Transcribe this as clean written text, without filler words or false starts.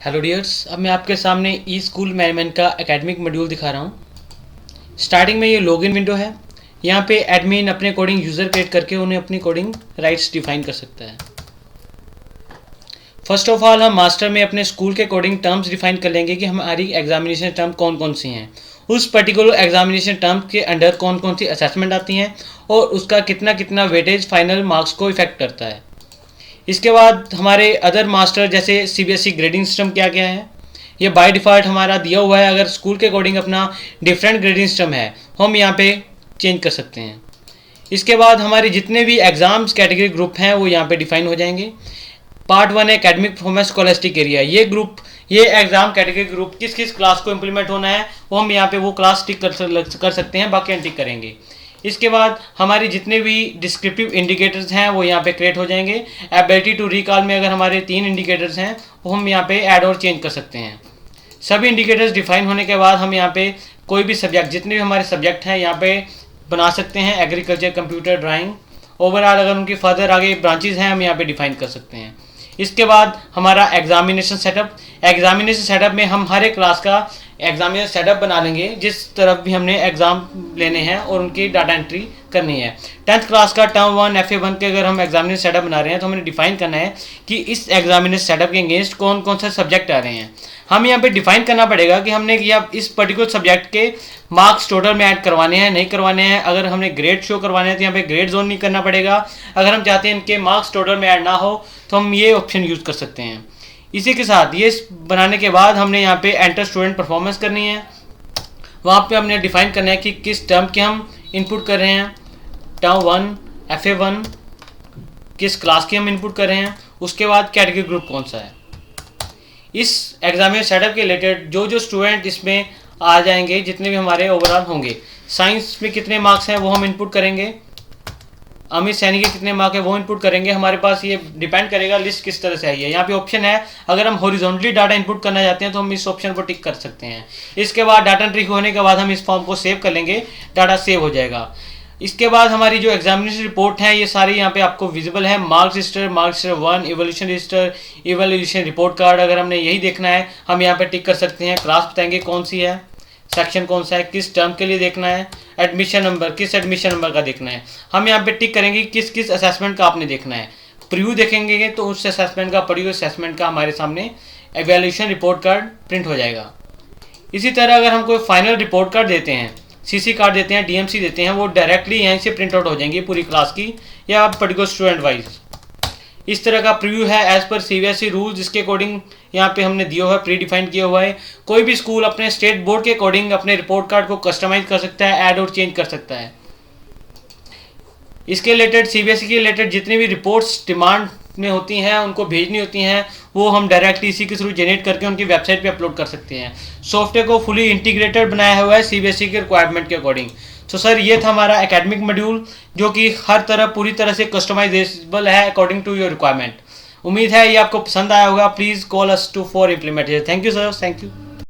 Hello dears, अब मैं आपके सामने ई स्कूल मैनेजमेंट का एकेडमिक मॉड्यूल दिखा रहा हूँ। स्टार्टिंग में ये लॉगिन विंडो है। यहाँ पे एडमिन अपने कोडिंग यूज़र क्रिएट करके उन्हें अपनी कोडिंग राइट्स डिफाइन कर सकता है। फर्स्ट ऑफ ऑल हम मास्टर में अपने स्कूल के कोडिंग टर्म्स डिफाइन कर लेंगे कि हमारी एग्जामिनेशन टर्म कौन कौन सी हैं, उस पर्टिकुलर एग्जामिनेशन टर्म के अंडर कौन कौन सी असेसमेंट आती हैं और उसका कितना कितना वेटेज फाइनल मार्क्स को इफेक्ट करता है। इसके बाद हमारे अदर मास्टर जैसे सीबीएसई ग्रेडिंग सिस्टम क्या क्या है, ये बाय डिफ़ॉल्ट हमारा दिया हुआ है। अगर स्कूल के अकॉर्डिंग अपना डिफरेंट ग्रेडिंग सिस्टम है हम यहाँ पे चेंज कर सकते हैं। इसके बाद हमारे जितने भी एग्जाम्स कैटेगरी ग्रुप हैं वो यहाँ पे डिफाइन हो जाएंगे। पार्ट 1 है एकेडमिक परफॉर्मेंस स्कॉलस्टिक एरिया। ये एग्जाम कैटेगरी ग्रुप किस किस क्लास को इम्प्लीमेंट होना है वो हम यहाँ पे वो क्लास टिक कर सकते हैं, बाकी अनटिक करेंगे। इसके बाद हमारे जितने भी डिस्क्रिप्टिव इंडिकेटर्स हैं वो यहाँ पे क्रिएट हो जाएंगे। एबिलिटी टू रिकॉल में अगर हमारे 3 इंडिकेटर्स हैं वो हम यहाँ पे ऐड और चेंज कर सकते हैं। सभी इंडिकेटर्स डिफाइन होने के बाद हम यहाँ पे कोई भी सब्जेक्ट, जितने भी हमारे सब्जेक्ट हैं यहाँ पे बना सकते हैं। एग्रीकल्चर, कंप्यूटर, ड्राइंग, ओवरऑल अगर उनकी फर्दर आगे ब्रांचेज हैं हम यहाँ पे डिफाइन कर सकते हैं। इसके बाद हमारा एग्जामिनेशन सेटअप में हम हर एक क्लास का एग्जामिनेशन सेटअप बना लेंगे जिस तरफ भी हमने एग्ज़ाम लेने हैं और उनकी डाटा एंट्री करनी है। 10th क्लास का टर्म 1 FA1 के अगर हम एग्जामिनेशन सेटअप बना रहे हैं तो हमें डिफाइन करना है कि इस एग्जामिनेशन सेटअप के अगेंस्ट कौन कौन से सब्जेक्ट आ रहे हैं। हम यहाँ पे डिफाइन करना पड़ेगा कि हमने या इस पर्टिकुलर सब्जेक्ट के मार्क्स टोटल में ऐड करवाने हैं नहीं करवाने हैं। अगर हमने ग्रेड शो करवाने हैं तो यहाँ पे ग्रेड जोन नहीं करना पड़ेगा। अगर हम चाहते हैं इनके मार्क्स टोटल में ऐड ना हो तो हम ये ऑप्शन यूज़ कर सकते हैं। इसी के साथ ये बनाने के बाद हमने यहाँ पे एंटर स्टूडेंट परफॉर्मेंस करनी है। वहाँ पे हमने डिफाइन करना है कि किस टर्म के हम इनपुट कर रहे हैं। टर्म 1 FA1 किस क्लास की हम इनपुट कर रहे हैं, उसके बाद कैटेगरी ग्रुप कौन सा है। इस एग्जामिनेशन सेटअप के रिलेटेड जो स्टूडेंट इसमें आ जाएंगे, जितने भी हमारे ओवरऑल होंगे, साइंस में कितने मार्क्स हैं वो हम इनपुट करेंगे, अमित सैनी के कितने मार्क है वो इनपुट करेंगे। हमारे पास ये डिपेंड करेगा लिस्ट किस तरह से आई है। यहाँ पे ऑप्शन है, अगर हम हॉरिजॉन्टली डाटा इनपुट करना चाहते हैं तो हम इस ऑप्शन को टिक कर सकते हैं। इसके बाद डाटा एंट्री होने के बाद हम इस फॉर्म को सेव कर लेंगे, डाटा सेव हो जाएगा। इसके बाद हमारी जो एग्जामिनेशन रिपोर्ट है ये सारी यहाँ पे आपको विजिबल है। Marks register 1, evolution register, evolution report card. अगर हमने यही देखना है हम यहाँ पे टिक कर सकते हैं। क्लास बताएंगे कौन सी है, सेक्शन कौन सा है, किस टर्म के लिए देखना है, एडमिशन नंबर किस एडमिशन नंबर का देखना है। हम यहाँ पे टिक करेंगे किस किस असेसमेंट का आपने देखना है। प्रीव्यू देखेंगे तो उस असेसमेंट का प्रीव्यू असेसमेंट का हमारे सामने एवेल्यूशन रिपोर्ट कार्ड प्रिंट हो जाएगा। इसी तरह अगर हम कोई फाइनल रिपोर्ट कार्ड देते हैं, CC कार्ड देते हैं, DMC देते हैं, वो डायरेक्टली यहीं से प्रिंट आउट हो जाएंगी पूरी क्लास की या पर्टिकुलर स्टूडेंट वाइज। इस तरह का प्रीव्यू है एज पर CBSE रूल, जिसके अकॉर्डिंग यहाँ पे हमने दिया हुआ है, प्री डिफाइंड किया हुआ है। कोई भी स्कूल अपने स्टेट बोर्ड के अकॉर्डिंग अपने रिपोर्ट कार्ड को कस्टमाइज कर सकता है, ऐड और चेंज कर सकता है। इसके रिलेटेड CBSE के रिलेटेड जितनी भी रिपोर्ट्स डिमांड में होती हैं उनको भेजनी होती हैं वो हम डायरेक्टली इसी के थ्रू जनरेट करके उनकी वेबसाइट पे अपलोड कर सकते हैं। सॉफ्टवेयर को फुली इंटीग्रेटेड बनाया हुआ है CBSE के रिक्वायरमेंट के अकॉर्डिंग। तो सर ये था हमारा एकेडमिक मॉड्यूल जो कि हर तरह पूरी तरह से कस्टमाइजेबल है अकॉर्डिंग टू योर रिक्वायरमेंट। उम्मीद है ये आपको पसंद आया होगा। Please call us to for implementation. Thank you sir, thank you.